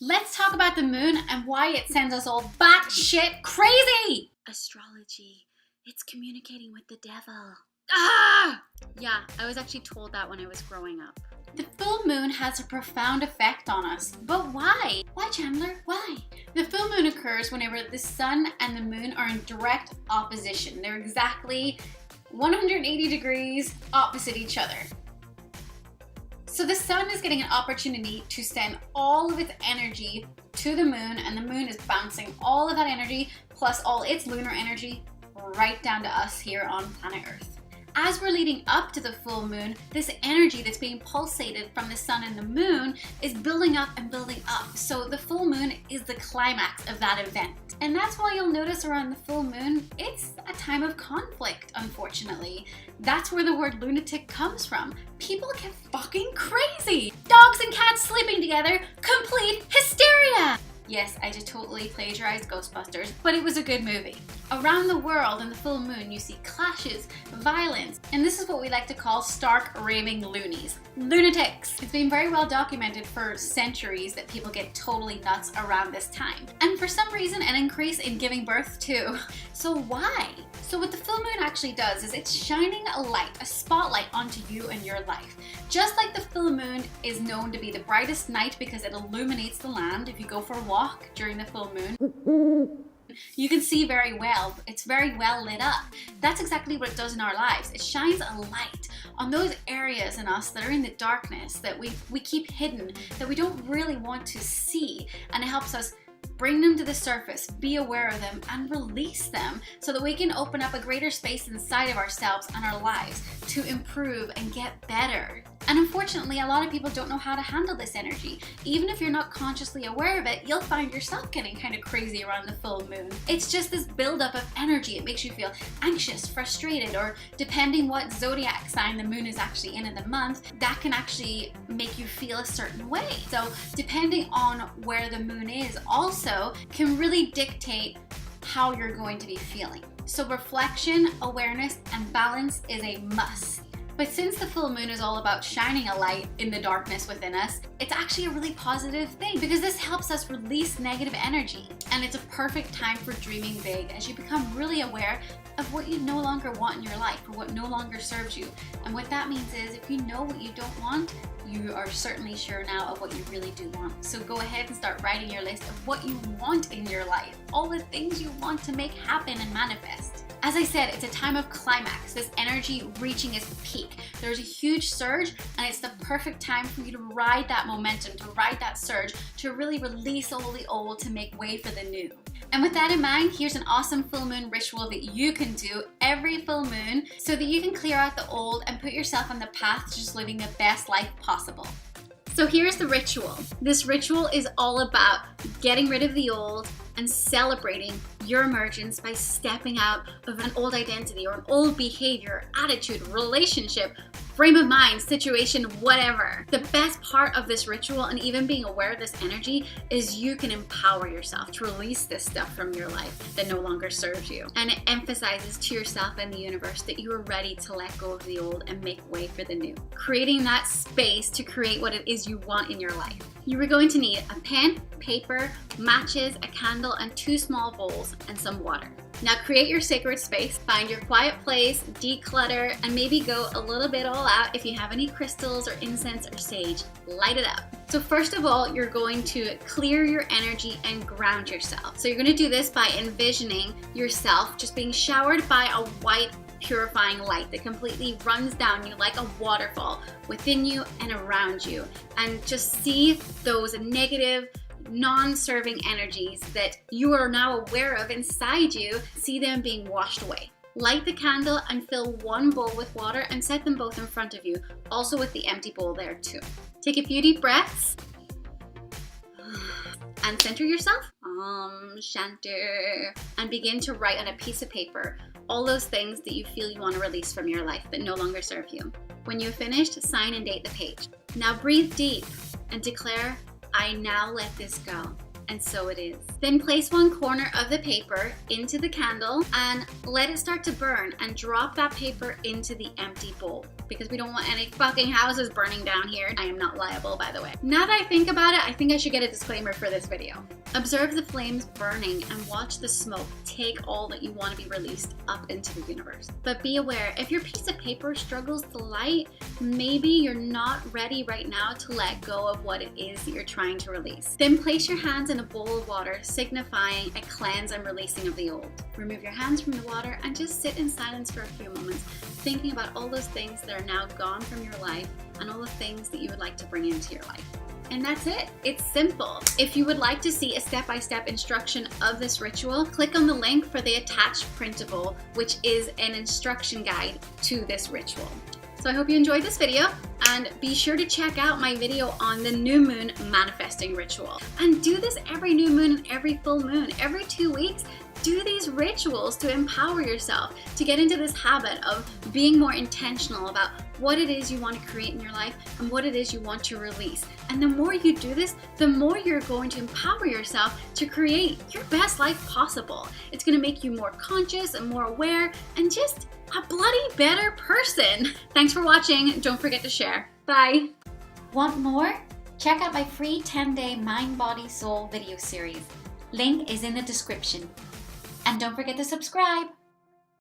Let's talk about the moon and why it sends us all batshit crazy! Astrology. It's communicating with the devil. Ah! Yeah, I was actually told that when I was growing up. The full moon has a profound effect on us. But why? Why, Chandler? Why? The full moon occurs whenever the sun and the moon are in direct opposition. They're exactly 180 degrees opposite each other. So the sun is getting an opportunity to send all of its energy to the moon, and the moon is bouncing all of that energy plus all its lunar energy right down to us here on planet Earth. As we're leading up to the full moon, this energy that's being pulsated from the sun and the moon is building up and building up. So the full moon is the climax of that event. And that's why you'll notice around the full moon, it's a time of conflict, unfortunately. That's where the word lunatic comes from. People get fucking crazy. Dogs and cats sleeping together, complete hysteria. Yes, I just totally plagiarized Ghostbusters, but it was a good movie. Around the world in the full moon, you see clashes, violence, and this is what we like to call stark raving loonies. Lunatics! It's been very well documented for centuries that people get totally nuts around this time. And for some reason, an increase in giving birth too. So why? So what the full moon actually does is it's shining a light, a spotlight onto you and your life. Just like the full moon is known to be the brightest night because it illuminates the land. If you go for a walk during the full moon, you can see very well. It's very well lit up. That's exactly what it does in our lives. It shines a light on those areas in us that are in the darkness, that we keep hidden, that we don't really want to see, and it helps us bring them to the surface, be aware of them, and release them so that we can open up a greater space inside of ourselves and our lives to improve and get better. And unfortunately, a lot of people don't know how to handle this energy. Even if you're not consciously aware of it, you'll find yourself getting kind of crazy around the full moon. It's just this buildup of energy. It makes you feel anxious, frustrated, or depending what zodiac sign the moon is actually in the month, that can actually make you feel a certain way. So depending on where the moon is also can really dictate how you're going to be feeling. So reflection, awareness, and balance is a must. But since the full moon is all about shining a light in the darkness within us, it's actually a really positive thing because this helps us release negative energy. And it's a perfect time for dreaming big as you become really aware of what you no longer want in your life or what no longer serves you. And what that means is if you know what you don't want, you are certainly sure now of what you really do want. So go ahead and start writing your list of what you want in your life, all the things you want to make happen and manifest. As I said, it's a time of climax, this energy reaching its peak. There's a huge surge, and it's the perfect time for you to ride that momentum, to ride that surge, to really release all the old to make way for the new. And with that in mind, here's an awesome full moon ritual that you can do every full moon so that you can clear out the old and put yourself on the path to just living the best life possible. So here's the ritual. This ritual is all about getting rid of the old and celebrating your emergence by stepping out of an old identity or an old behavior, attitude, relationship, frame of mind, situation, whatever. The best part of this ritual and even being aware of this energy is you can empower yourself to release this stuff from your life that no longer serves you. And it emphasizes to yourself and the universe that you are ready to let go of the old and make way for the new. Creating that space to create what it is you want in your life. You are going to need a pen, paper, matches, a candle, and 2 small bowls and some water. Now create your sacred space, find your quiet place, declutter, and maybe go a little bit all out. If you have any crystals or incense or sage, light it up. So first of all, you're going to clear your energy and ground yourself. So you're going to do this by envisioning yourself just being showered by a white purifying light that completely runs down you like a waterfall within you and around you. And just see those negative, non-serving energies that you are now aware of inside you, see them being washed away. Light the candle and fill 1 bowl with water and set them both in front of you, also with the empty bowl there too. Take a few deep breaths and center yourself. Shanti. And begin to write on a piece of paper all those things that you feel you want to release from your life that no longer serve you. When you've finished, sign and date the page. Now breathe deep and declare, I now let this go. and so it is. Then place one corner of the paper into the candle and let it start to burn, and drop that paper into the empty bowl, because we don't want any fucking houses burning down here. I am not liable, by the way. Now that I think about it, I think I should get a disclaimer for this video. Observe the flames burning and watch the smoke take all that you want to be released up into the universe. But be aware, if your piece of paper struggles to light, maybe you're not ready right now to let go of what it is that you're trying to release. Then place your hands in a bowl of water, signifying a cleanse and releasing of the old. Remove your hands from the water and just sit in silence for a few moments, thinking about all those things that are now gone from your life and all the things that you would like to bring into your life. And that's it. It's simple. If you would like to see a step-by-step instruction of this ritual, click on the link for the attached printable, which is an instruction guide to this ritual. So I hope you enjoyed this video, and be sure to check out my video on the new moon manifesting ritual. And do this every new moon and every full moon. Every 2 weeks, do these rituals to empower yourself, to get into this habit of being more intentional about what it is you want to create in your life and what it is you want to release. And the more you do this, the more you're going to empower yourself to create your best life possible. It's going to make you more conscious and more aware and just a bloody better person. Thanks for watching. Don't forget to share. Bye. Want more? Check out my free 10-day Mind, Body, Soul video series. Link is in the description. And don't forget to subscribe.